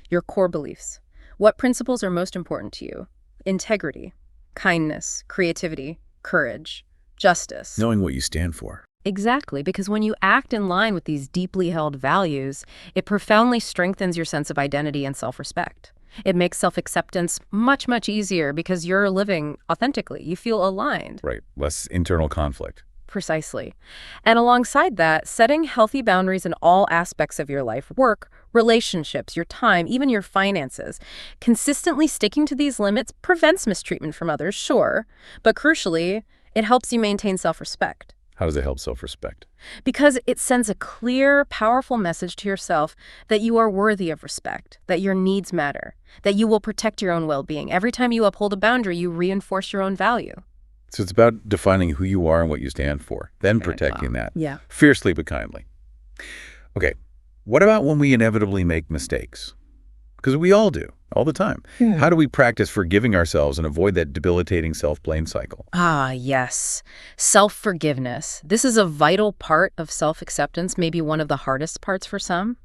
your core beliefs. What principles are most important to you? Integrity, kindness, creativity, courage, justice. Knowing what you stand for. Exactly, because when you act in line with these deeply held values, it profoundly strengthens your sense of identity and self-respect. It makes self-acceptance much, much easier because you're living authentically. You feel aligned. Right, less internal conflict. Precisely. And alongside that, setting healthy boundaries in all aspects of your life, work, relationships, your time, even your finances. Consistently sticking to these limits prevents mistreatment from others, sure, but crucially, it helps you maintain self-respect. How does it help self-respect? Because it sends a clear, powerful message to yourself that you are worthy of respect, that your needs matter, that you will protect your own well-being. Every time you uphold a boundary, you reinforce your own value. So it's about defining who you are and what you stand for, then protecting that. Yeah. Fiercely but kindly. Okay, what about when we inevitably make mistakes? Because we all do, all the time. How do we practice forgiving ourselves and avoid that debilitating self-blame cycle? Ah, yes. Self-forgiveness. This is a vital part of self-acceptance, maybe one of the hardest parts for some.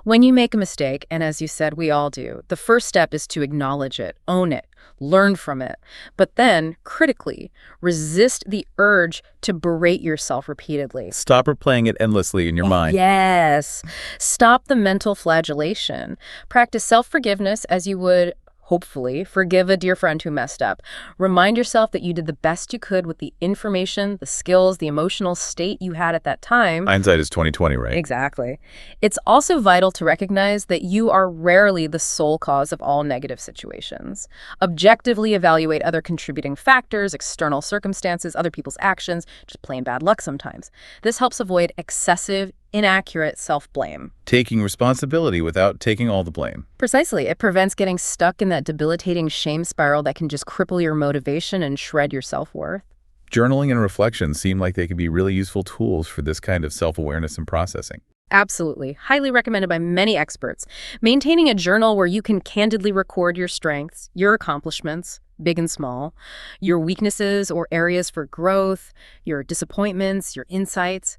When you make a mistake, and as you said, we all do, the first step is to acknowledge it, own it, learn from it, but then, critically, resist the urge to berate yourself repeatedly. Stop replaying it endlessly in your mind. Yes. Stop the mental flagellation. Practice self-forgiveness as you would, hopefully, forgive a dear friend who messed up. Remind yourself that you did the best you could with the information, the skills, the emotional state you had at that time. Hindsight is 20/20, right? Exactly. It's also vital to recognize that you are rarely the sole cause of all negative situations. Objectively evaluate other contributing factors, external circumstances, other people's actions, just plain bad luck sometimes. This helps avoid excessive, inaccurate self-blame. Taking responsibility without taking all the blame. Precisely. It prevents getting stuck in that debilitating shame spiral that can just cripple your motivation and shred your self-worth. Journaling and reflection seem like they could be really useful tools for this kind of self-awareness and processing. Absolutely. Highly recommended by many experts. Maintaining a journal where you can candidly record your strengths, your accomplishments, big and small, your weaknesses or areas for growth, your disappointments, your insights,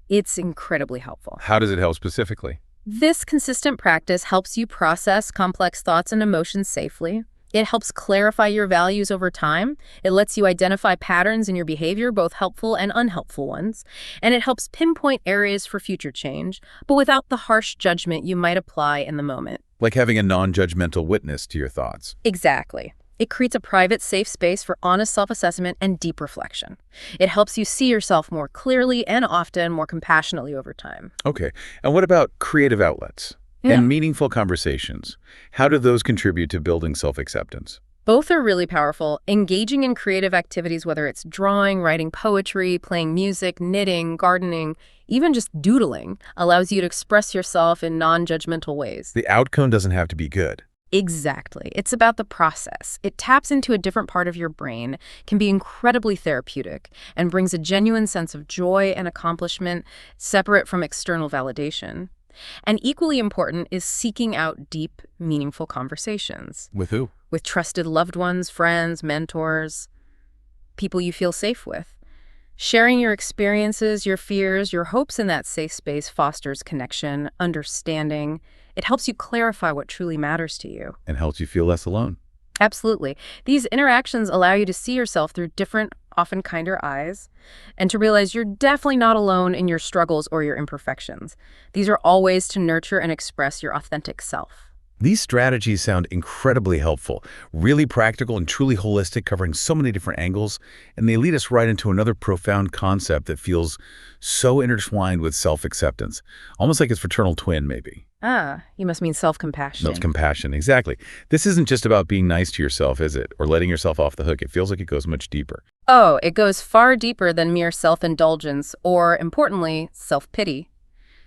it's incredibly helpful. How does it help specifically? This consistent practice helps you process complex thoughts and emotions safely. It helps clarify your values over time. It lets you identify patterns in your behavior, both helpful and unhelpful ones. And it helps pinpoint areas for future change, but without the harsh judgment you might apply in the moment. Like having a non-judgmental witness to your thoughts. Exactly. It creates a private, safe space for honest self-assessment and deep reflection. It helps you see yourself more clearly and often more compassionately over time. Okay. And what about creative outlets? Yeah. And meaningful conversations? How do those contribute to building self-acceptance? Both are really powerful. Engaging in creative activities, whether it's drawing, writing poetry, playing music, knitting, gardening, even just doodling, allows you to express yourself in non-judgmental ways. The outcome doesn't have to be good. Exactly. It's about the process. It taps into a different part of your brain, can be incredibly therapeutic, and brings a genuine sense of joy and accomplishment separate from external validation. And equally important is seeking out deep, meaningful conversations. With who? With trusted loved ones, friends, mentors, people you feel safe with. Sharing your experiences, your fears, your hopes in that safe space fosters connection, understanding. It helps you clarify what truly matters to you. And helps you feel less alone. Absolutely. These interactions allow you to see yourself through different, often kinder eyes, and to realize you're definitely not alone in your struggles or your imperfections. These are all ways to nurture and express your authentic self. These strategies sound incredibly helpful, really practical and truly holistic, covering so many different angles, and they lead us right into another profound concept that feels so intertwined with self-acceptance, almost like its fraternal twin, maybe. Ah, you must mean self-compassion. Self-compassion, exactly. This isn't just about being nice to yourself, is it? Or letting yourself off the hook. It feels like it goes much deeper. Oh, it goes far deeper than mere self-indulgence or, importantly, self-pity.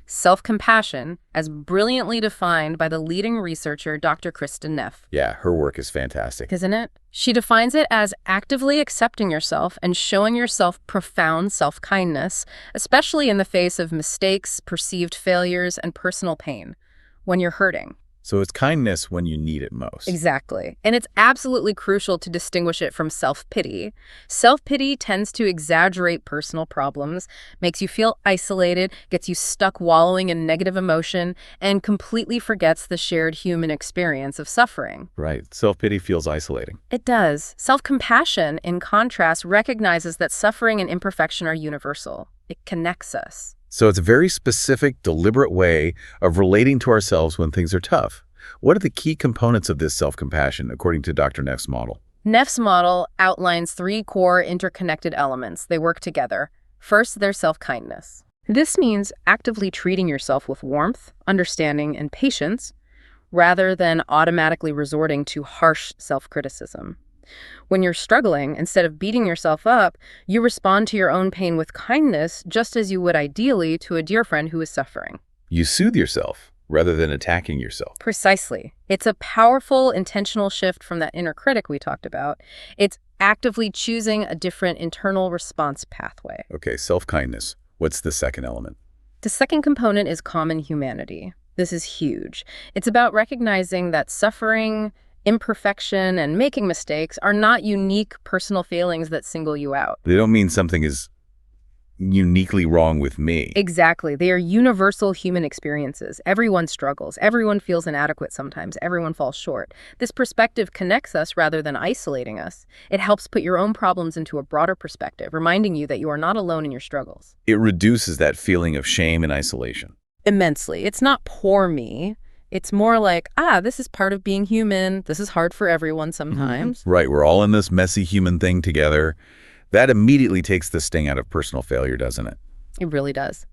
Self-compassion, as brilliantly defined by the leading researcher Dr. Kristen Neff. Yeah, her work is fantastic. Isn't it? She defines it as actively accepting yourself and showing yourself profound self-kindness, especially in the face of mistakes, perceived failures, and personal pain, when you're hurting. So it's kindness when you need it most. Exactly. And it's absolutely crucial to distinguish it from self-pity. Self-pity tends to exaggerate personal problems, makes you feel isolated, gets you stuck wallowing in negative emotion, and completely forgets the shared human experience of suffering. Right. Self-pity feels isolating. It does. Self-compassion, in contrast, recognizes that suffering and imperfection are universal. It connects us. So it's a very specific, deliberate way of relating to ourselves when things are tough. What are the key components of this self-compassion, according to Dr. Neff's model? Neff's model outlines 3 core interconnected elements. They work together. First, there's self-kindness. This means actively treating yourself with warmth, understanding, and patience, rather than automatically resorting to harsh self-criticism. When you're struggling, instead of beating yourself up, you respond to your own pain with kindness, just as you would ideally to a dear friend who is suffering. You soothe yourself rather than attacking yourself. Precisely. It's a powerful, intentional shift from that inner critic we talked about. It's actively choosing a different internal response pathway. Okay, self-kindness. What's the second element? The second component is common humanity. This is huge. It's about recognizing that suffering, imperfection, and making mistakes are not unique personal failings that single you out. They don't mean something is uniquely wrong with me. Exactly. They are universal human experiences. Everyone struggles. Everyone feels inadequate sometimes. Everyone falls short. This perspective connects us rather than isolating us. It helps put your own problems into a broader perspective, reminding you that you are not alone in your struggles. It reduces that feeling of shame and isolation. Immensely. It's not poor me. It's more like, this is part of being human. This is hard for everyone sometimes. Right, we're all in this messy human thing together. That immediately takes the sting out of personal failure, doesn't it? It really does.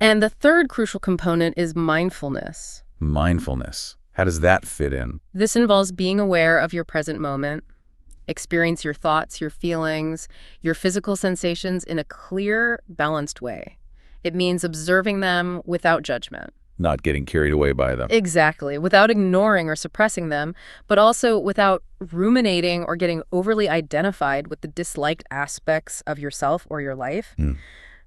And the third crucial component is mindfulness. Mindfulness. How does that fit in? This involves being aware of your present moment, experience your thoughts, your feelings, your physical sensations in a clear, balanced way. It means observing them without judgment. not getting carried away by them. Exactly, without ignoring or suppressing them, but also without ruminating or getting overly identified with the disliked aspects of yourself or your life. Hmm.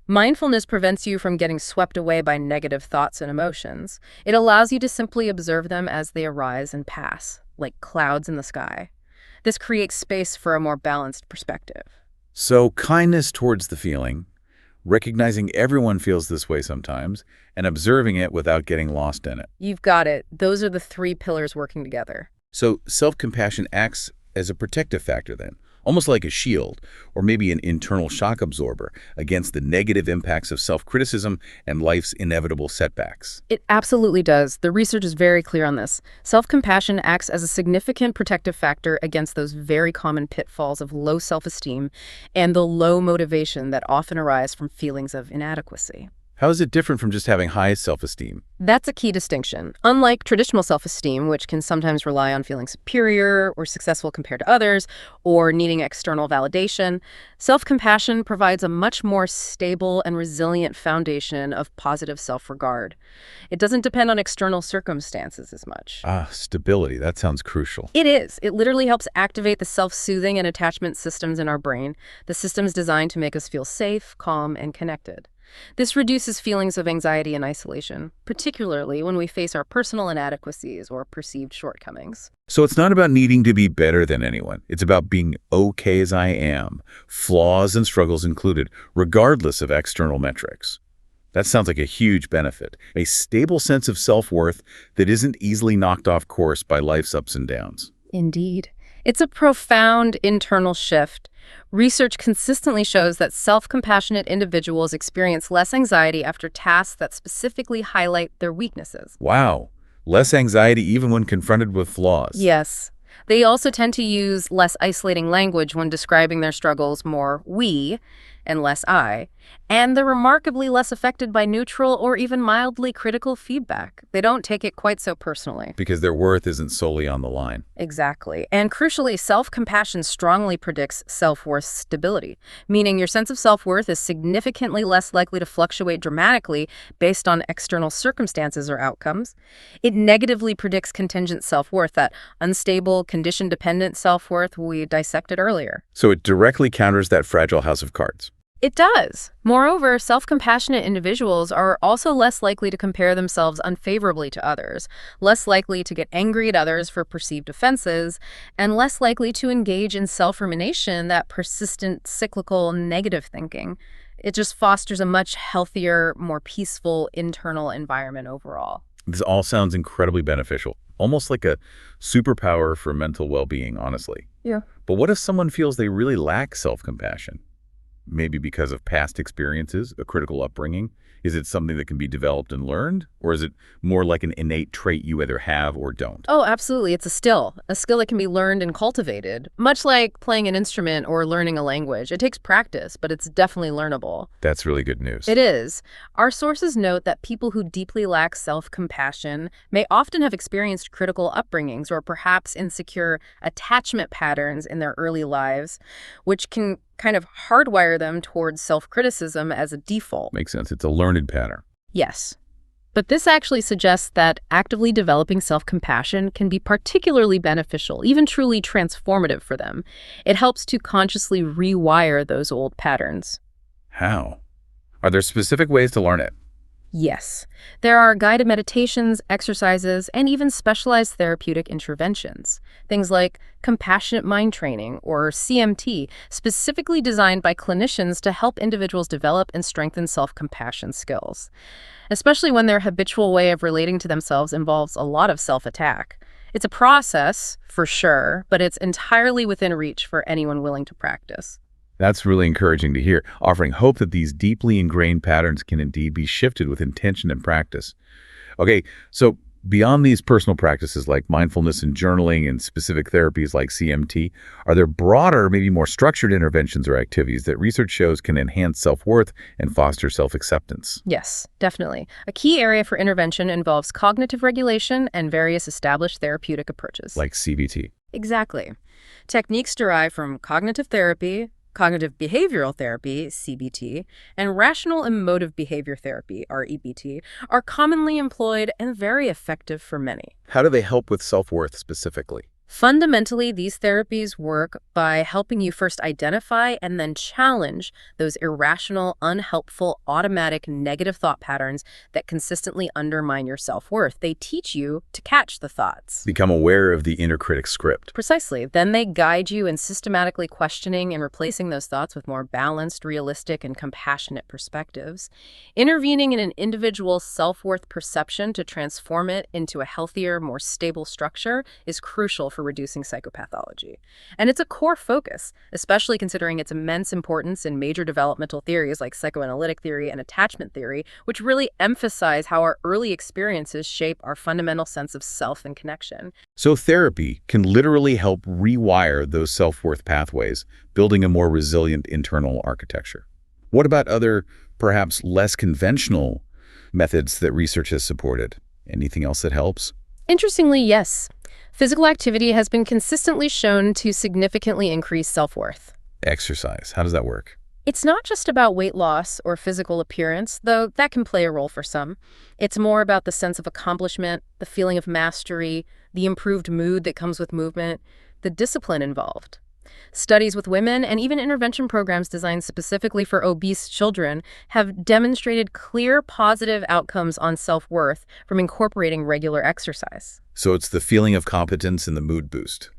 Mindfulness prevents you from getting swept away by negative thoughts and emotions. It allows you to simply observe them as they arise and pass, like clouds in the sky. This creates space for a more balanced perspective. So kindness towards the feeling, recognizing everyone feels this way sometimes, and observing it without getting lost in it. You've got it. Those are the three pillars working together. So self-compassion acts as a protective factor then, almost like a shield, or maybe an internal shock absorber against the negative impacts of self-criticism and life's inevitable setbacks. It absolutely does. The research is very clear on this. Self-compassion acts as a significant protective factor against those very common pitfalls of low self-esteem and the low motivation that often arise from feelings of inadequacy. How is it different from just having high self-esteem? That's a key distinction. Unlike traditional self-esteem, which can sometimes rely on feeling superior or successful compared to others, or needing external validation, self-compassion provides a much more stable and resilient foundation of positive self-regard. It doesn't depend on external circumstances as much. Stability. That sounds crucial. It is. It literally helps activate the self-soothing and attachment systems in our brain, the systems designed to make us feel safe, calm, and connected. This reduces feelings of anxiety and isolation, particularly when we face our personal inadequacies or perceived shortcomings. So it's not about needing to be better than anyone. It's about being okay as I am, flaws and struggles included, regardless of external metrics. That sounds like a huge benefit, a stable sense of self-worth that isn't easily knocked off course by life's ups and downs. Indeed. It's a profound internal shift. Research consistently shows that self-compassionate individuals experience less anxiety after tasks that specifically highlight their weaknesses. Wow, less anxiety even when confronted with flaws. Yes. They also tend to use less isolating language when describing their struggles, more we and less I, and they're remarkably less affected by neutral or even mildly critical feedback. They don't take it quite so personally. Because their worth isn't solely on the line. Exactly. And crucially, self-compassion strongly predicts self-worth stability, meaning your sense of self-worth is significantly less likely to fluctuate dramatically based on external circumstances or outcomes. It negatively predicts contingent self-worth, that unstable, condition-dependent self-worth we dissected earlier. So it directly counters that fragile house of cards. It does. Moreover, self-compassionate individuals are also less likely to compare themselves unfavorably to others, less likely to get angry at others for perceived offenses, and less likely to engage in self-rumination, that persistent, cyclical, negative thinking. It just fosters a much healthier, more peaceful internal environment overall. This all sounds incredibly beneficial, almost like a superpower for mental well-being, honestly. Yeah. But what if someone feels they really lack self-compassion? Maybe because of past experiences, a critical upbringing? Is it something that can be developed and learned? Or is it more like an innate trait you either have or don't? Oh, absolutely. It's a skill that can be learned and cultivated, much like playing an instrument or learning a language. It takes practice, but it's definitely learnable. That's really good news. It is. Our sources note that people who deeply lack self-compassion may often have experienced critical upbringings or perhaps insecure attachment patterns in their early lives, which can kind of hardwire them towards self-criticism as a default. Makes sense. It's a learned pattern. Yes. But this actually suggests that actively developing self-compassion can be particularly beneficial, even truly transformative for them. It helps to consciously rewire those old patterns. How? Are there specific ways to learn it? Yes. There are guided meditations, exercises, and even specialized therapeutic interventions. Things like compassionate mind training, or CMT, specifically designed by clinicians to help individuals develop and strengthen self-compassion skills, especially when their habitual way of relating to themselves involves a lot of self-attack. It's a process, for sure, but it's entirely within reach for anyone willing to practice. That's really encouraging to hear, offering hope that these deeply ingrained patterns can indeed be shifted with intention and practice. Okay, so beyond these personal practices like mindfulness and journaling and specific therapies like CMT, are there broader, maybe more structured interventions or activities that research shows can enhance self-worth and foster self-acceptance? Yes, definitely. A key area for intervention involves cognitive regulation and various established therapeutic approaches. Like CBT. Exactly. Techniques derived from cognitive therapy, Cognitive behavioral therapy, CBT, and rational emotive behavior therapy, REBT, are commonly employed and very effective for many. How do they help with self-worth specifically? Fundamentally, these therapies work by helping you first identify and then challenge those irrational, unhelpful, automatic, negative thought patterns that consistently undermine your self-worth. They teach you to catch the thoughts. Become aware of the inner critic script. Precisely. Then they guide you in systematically questioning and replacing those thoughts with more balanced, realistic, and compassionate perspectives. Intervening in an individual's self-worth perception to transform it into a healthier, more stable structure is crucial for reducing psychopathology. And it's a core focus, especially considering its immense importance in major developmental theories like psychoanalytic theory and attachment theory, which really emphasize how our early experiences shape our fundamental sense of self and connection. So therapy can literally help rewire those self-worth pathways, building a more resilient internal architecture. What about other, perhaps less conventional methods that research has supported? Anything else that helps? Interestingly, yes. Physical activity has been consistently shown to significantly increase self-worth. Exercise. How does that work? It's not just about weight loss or physical appearance, though that can play a role for some. It's more about the sense of accomplishment, the feeling of mastery, the improved mood that comes with movement, the discipline involved. Studies with women and even intervention programs designed specifically for obese children have demonstrated clear positive outcomes on self-worth from incorporating regular exercise. So it's the feeling of competence and the mood boost.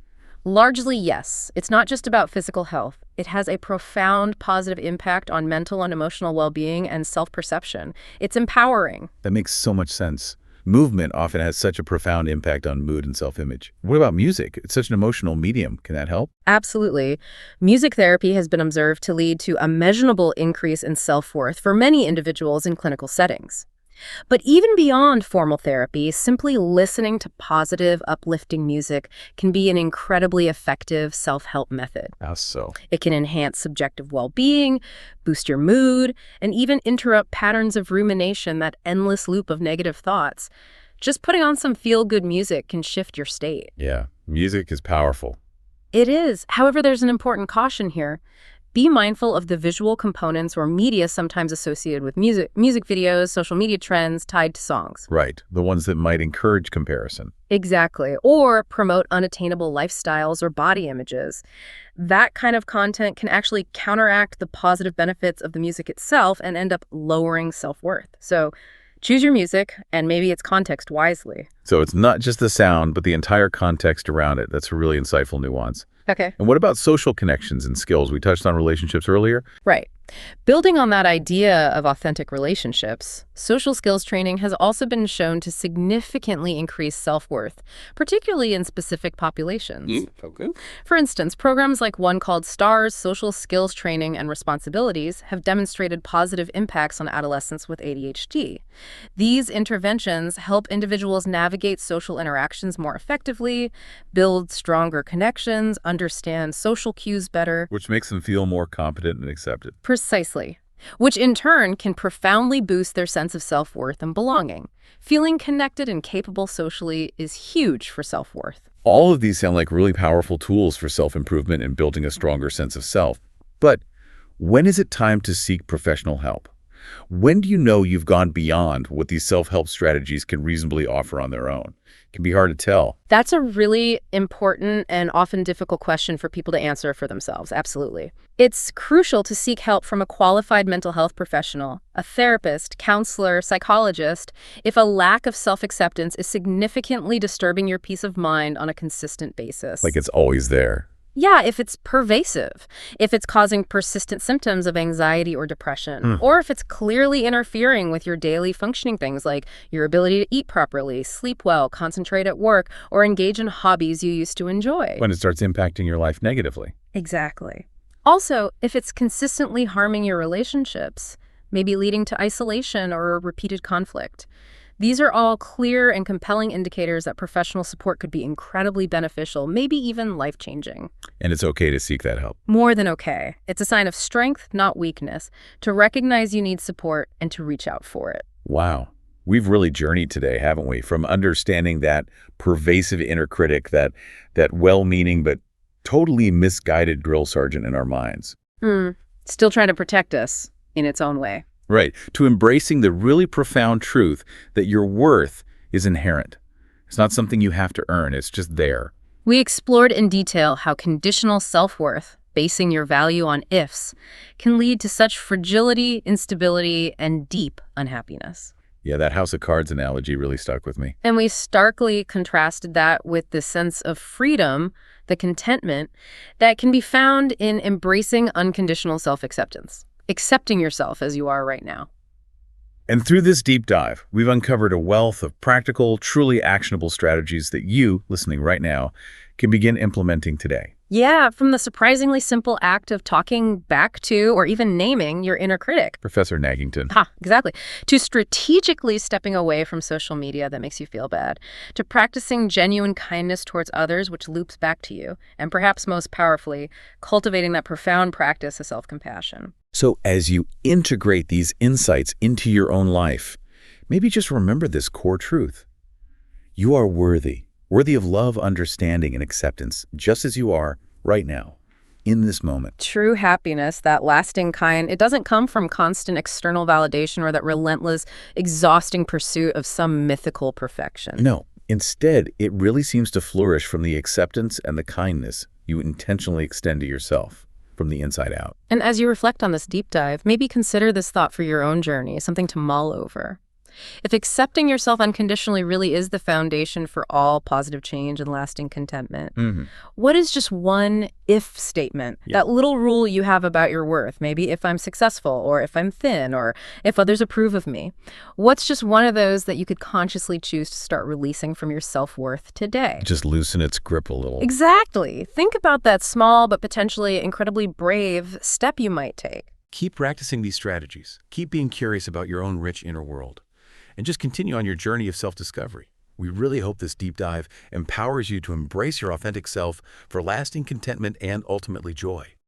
Largely, yes. It's not just about physical health. It has a profound positive impact on mental and emotional well-being and self-perception. It's empowering. That makes so much sense. Movement often has such a profound impact on mood and self-image. What about music? It's such an emotional medium. Can that help? Absolutely. Music therapy has been observed to lead to a measurable increase in self-worth for many individuals in clinical settings. But even beyond formal therapy, simply listening to positive, uplifting music can be an incredibly effective self-help method. How so? It can enhance subjective well-being, boost your mood, and even interrupt patterns of rumination, that endless loop of negative thoughts. Just putting on some feel-good music can shift your state. Yeah, music is powerful. It is. However, there's an important caution here. Be mindful of the visual components or media sometimes associated with music videos, social media trends tied to songs. Right, the ones that might encourage comparison. Exactly, or promote unattainable lifestyles or body images. That kind of content can actually counteract the positive benefits of the music itself and end up lowering self-worth. So choose your music and maybe its context wisely. So it's not just the sound, but the entire context around it. That's a really insightful nuance. Okay. And what about social connections and skills? We touched on relationships earlier. Right. Building on that idea of authentic relationships, social skills training has also been shown to significantly increase self-worth, particularly in specific populations. Okay. For instance, programs like one called STARS, Social Skills Training and Responsibilities, have demonstrated positive impacts on adolescents with ADHD. These interventions help individuals navigate social interactions more effectively, build stronger connections, understand social cues better. Which makes them feel more competent and accepted. Precisely. Which in turn can profoundly boost their sense of self-worth and belonging. Feeling connected and capable socially is huge for self-worth. All of these sound like really powerful tools for self-improvement and building a stronger sense of self. But when is it time to seek professional help? When do you know you've gone beyond what these self-help strategies can reasonably offer on their own? It can be hard to tell. That's a really important and often difficult question for people to answer for themselves, absolutely. It's crucial to seek help from a qualified mental health professional, a therapist, counselor, psychologist, if a lack of self-acceptance is significantly disturbing your peace of mind on a consistent basis. Like it's always there. Yeah, if it's pervasive, if it's causing persistent symptoms of anxiety or depression, or if it's clearly interfering with your daily functioning things like your ability to eat properly, sleep well, concentrate at work, or engage in hobbies you used to enjoy. When it starts impacting your life negatively. Exactly. Also, if it's consistently harming your relationships, maybe leading to isolation or repeated conflict. These are all clear and compelling indicators that professional support could be incredibly beneficial, maybe even life-changing. And it's okay to seek that help. More than okay. It's a sign of strength, not weakness, to recognize you need support and to reach out for it. Wow. We've really journeyed today, haven't we? From understanding that pervasive inner critic, that well-meaning but totally misguided drill sergeant in our minds. Hmm. Still trying to protect us in its own way. Right. To embracing the really profound truth that your worth is inherent. It's not something you have to earn. It's just there. We explored in detail how conditional self-worth, basing your value on ifs, can lead to such fragility, instability, and deep unhappiness. Yeah, that house of cards analogy really stuck with me. And we starkly contrasted that with the sense of freedom, the contentment, that can be found in embracing unconditional self-acceptance, accepting yourself as you are right now. And through this deep dive, we've uncovered a wealth of practical, truly actionable strategies that you, listening right now, can begin implementing today. Yeah, from the surprisingly simple act of talking back to or even naming your inner critic. Professor Naggington. Ha, exactly. To strategically stepping away from social media that makes you feel bad. To practicing genuine kindness towards others, which loops back to you. And perhaps most powerfully, cultivating that profound practice of self-compassion. So as you integrate these insights into your own life, maybe just remember this core truth. You are worthy of love, understanding, and acceptance, just as you are right now, in this moment. True happiness, that lasting kind, it doesn't come from constant external validation or that relentless, exhausting pursuit of some mythical perfection. No, instead, it really seems to flourish from the acceptance and the kindness you intentionally extend to yourself from the inside out. And as you reflect on this deep dive, maybe consider this thought for your own journey, something to mull over. If accepting yourself unconditionally really is the foundation for all positive change and lasting contentment, what is just one if statement, that little rule you have about your worth, maybe if I'm successful or if I'm thin or if others approve of me? What's just one of those that you could consciously choose to start releasing from your self-worth today? Just loosen its grip a little. Exactly. Think about that small but potentially incredibly brave step you might take. Keep practicing these strategies. Keep being curious about your own rich inner world. And just continue on your journey of self-discovery. We really hope this deep dive empowers you to embrace your authentic self for lasting contentment and ultimately joy.